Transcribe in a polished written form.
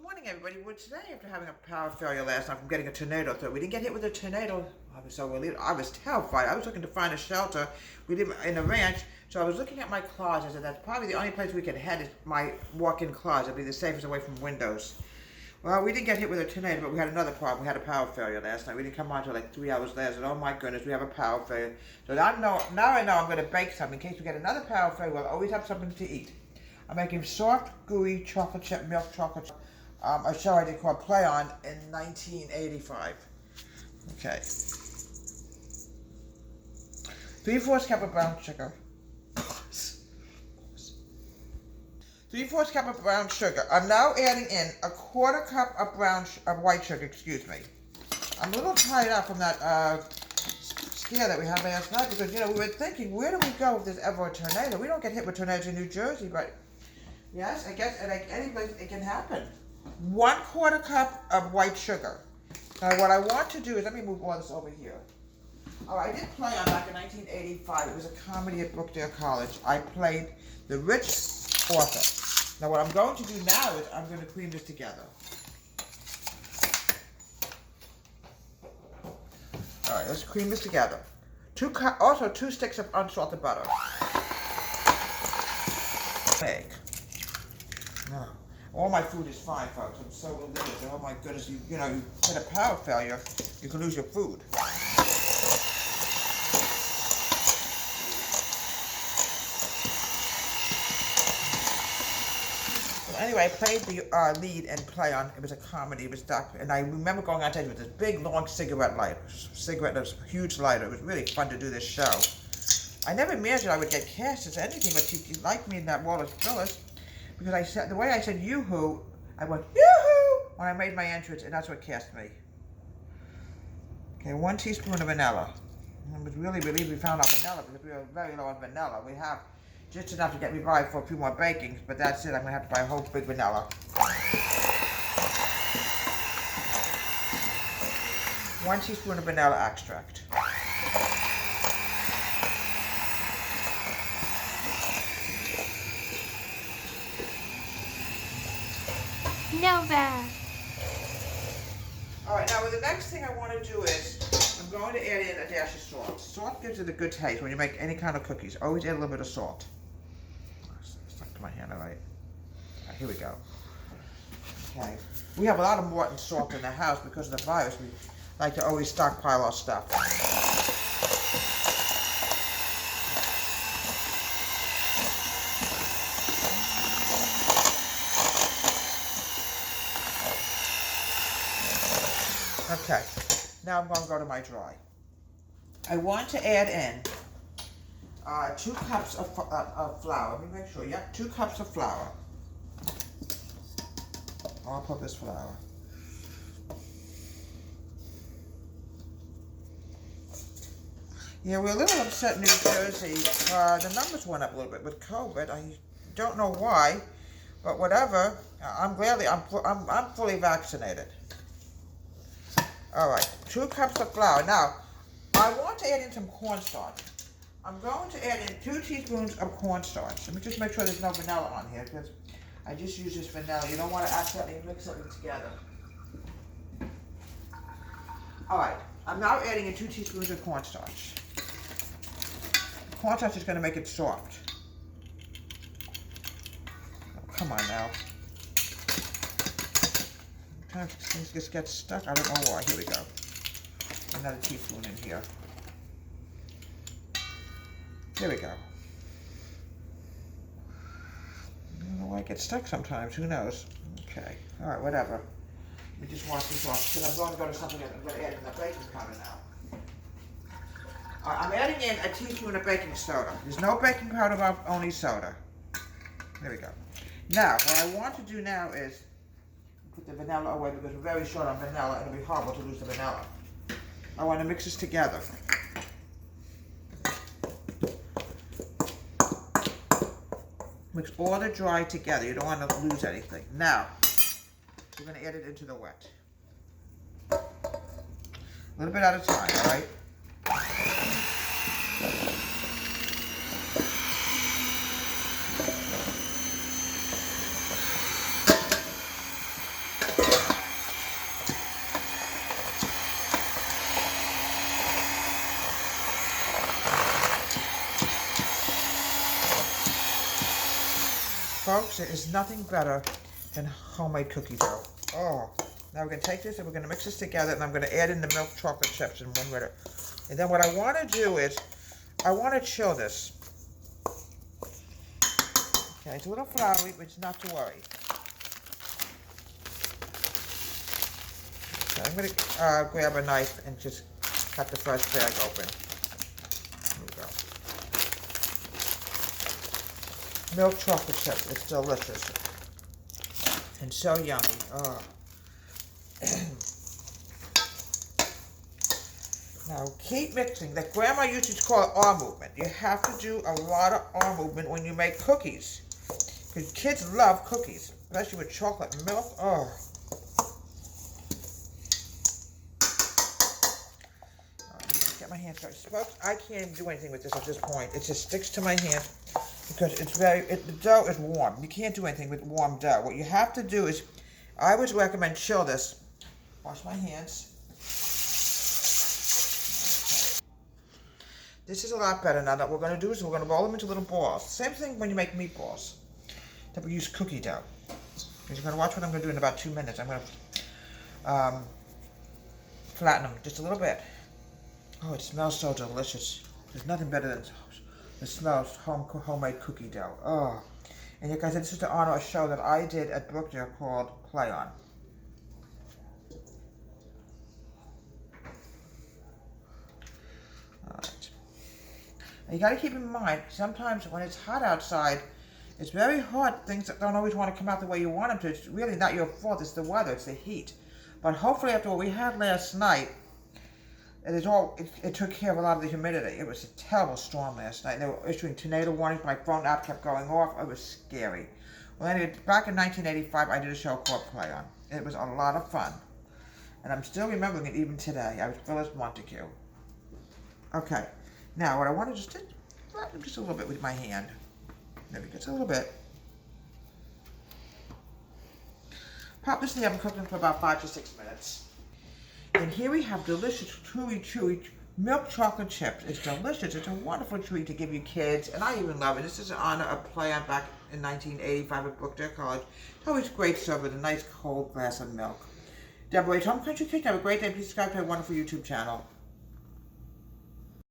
morning, everybody. Well, today, after having a power failure last night from getting a tornado through, we didn't get hit with a tornado. I was so relieved. I was terrified. I was looking to find a shelter. We live in a ranch, so I was looking at my closet, and that's probably the only place we could head is my walk-in closet. It'd be the safest away from windows. Well, we didn't get hit with a tornado, but we had another problem. We had a power failure last night. We didn't come on until like 3 hours later. And oh my goodness, we have a power failure. So now I know I'm going to bake something. In case we get another power failure, we'll always have something to eat. I'm making soft, gooey chocolate chip milk chocolate. A show I did called Play On in 1985. Okay. 3/4 cup of brown sugar. 3/4 cup of brown sugar. I'm now adding in a 1/4 cup of white sugar. Excuse me. I'm a little tired out from that scare that we had last night because we were thinking, where do we go if there's ever a tornado? We don't get hit with tornadoes in New Jersey, but yes, I guess at any place it can happen. 1/4 cup of white sugar. Now what I want to do is, let me move all this over here. Oh, I did play on back in 1985. It was a comedy at Brookdale College. I played the rich author. Now what I'm going to do now is I'm going to cream this together. All right, let's cream this together. Also 2 sticks of unsalted butter. Egg. No. All my food is fine, folks. I'm so religious. Oh my goodness, you get a power failure, you can lose your food. So anyway, I played the lead and Play On. It was a comedy. It was dark, and I remember going on stage with this big, long cigarette lighter. This huge lighter. It was really fun to do this show. I never imagined I would get cast as anything, but she liked me in that Wallace Phyllis. Because I said, the way I said yoo-hoo, I went yoo-hoo when I made my entrance, and that's what cast me. Okay, 1 teaspoon of vanilla. I was really relieved we found our vanilla because we were very low on vanilla. We have just enough to get me by for a few more bakings, but that's it. I'm going to have to buy a whole big vanilla. 1 teaspoon of vanilla extract. Nova. Alright, now the next thing I want to do is, I'm going to add in a dash of salt. Salt gives it a good taste when you make any kind of cookies. Always add a little bit of salt. Stuck to my hand, alright. Alright, here we go. Okay. We have a lot of Morton salt in the house because of the virus. We like to always stockpile our stuff. Okay, now I'm going to go to my dry. I want to add in 2 cups of flour. Let me make sure. Yep, 2 cups of flour. I'll put this flour. Yeah, we're a little upset in New Jersey. The numbers went up a little bit with COVID. I don't know why, but whatever. I'm fully vaccinated. All right, 2 cups of flour. Now, I want to add in some cornstarch. I'm going to add in 2 teaspoons of cornstarch. Let me just make sure there's no vanilla on here because I just use this vanilla. You don't want to accidentally mix everything together. All right, I'm now adding in 2 teaspoons of cornstarch. Cornstarch is going to make it soft. Oh, come on now. Sometimes things just get stuck. I don't know why. Here we go. Another teaspoon in here. Here we go. I don't know why it gets stuck sometimes. Who knows? Okay. All right, whatever. Let me just wash this off because I'm going to go to something that I'm going to add in the baking powder now. All right, I'm adding in a teaspoon of baking soda. There's no baking powder, only soda. There we go. Now, what I want to do now is put the vanilla away because we're very short on vanilla and it'll be horrible to lose the vanilla. I want to mix this together. Mix all the dry together. You don't want to lose anything. Now, we're going to add it into the wet. A little bit at a time, all right? folks, there is nothing better than homemade cookie dough. Oh, now we're going to take this and we're going to mix this together, and I'm going to add in the milk chocolate chips in 1 minute. And then what I want to do is, I want to chill this. Okay, it's a little floury, but it's not to worry. So I'm going to grab a knife and just cut the first bag open. Here we go. Milk chocolate chip. It's delicious. And so yummy. Oh. Now keep mixing. Like Grandma used to call it arm movement. You have to do a lot of arm movement when you make cookies. Because kids love cookies, especially with chocolate and milk. Oh. Get my hand started. Folks, I can't even do anything with this at this point. It just sticks to my hand because it's the dough is warm. You can't do anything with warm dough. What you have to do is, I would recommend chill this. Wash my hands. This is a lot better. Now, what we're going to do is we're going to roll them into little balls. Same thing when you make meatballs. That we use cookie dough. Because you're going to watch what I'm going to do in about 2 minutes. I'm going to flatten them just a little bit. Oh, it smells so delicious. There's nothing better than the smell of homemade cookie dough. Oh. And you guys, this is to honor a show that I did at Brookdale called Play On. Alright. And you got to keep in mind, sometimes when it's hot outside, it's very hard. Things that don't always want to come out the way you want them to. It's really not your fault. It's the weather. It's the heat. But hopefully, after what we had last night, it took care of a lot of the humidity. It was a terrible storm last night. They were issuing tornado warnings. My phone app kept going off. It was scary. Well, anyway, back in 1985, I did a show called Play On. It was a lot of fun. And I'm still remembering it even today. I was Phyllis Montague. Okay. Now, what I want to just do, just a little bit with my hand. There we go, just a little bit. Pop this in the oven, cook them for about 5 to 6 minutes. And here we have delicious, chewy milk chocolate chips. It's delicious. It's a wonderful treat to give you kids, and I even love it. This is an honor of Play On back in 1985 at Brookdale College. It's always great to serve with a nice cold glass of milk. Deborah's Home Country Kitchen. Have a great day. Please subscribe to our wonderful YouTube channel.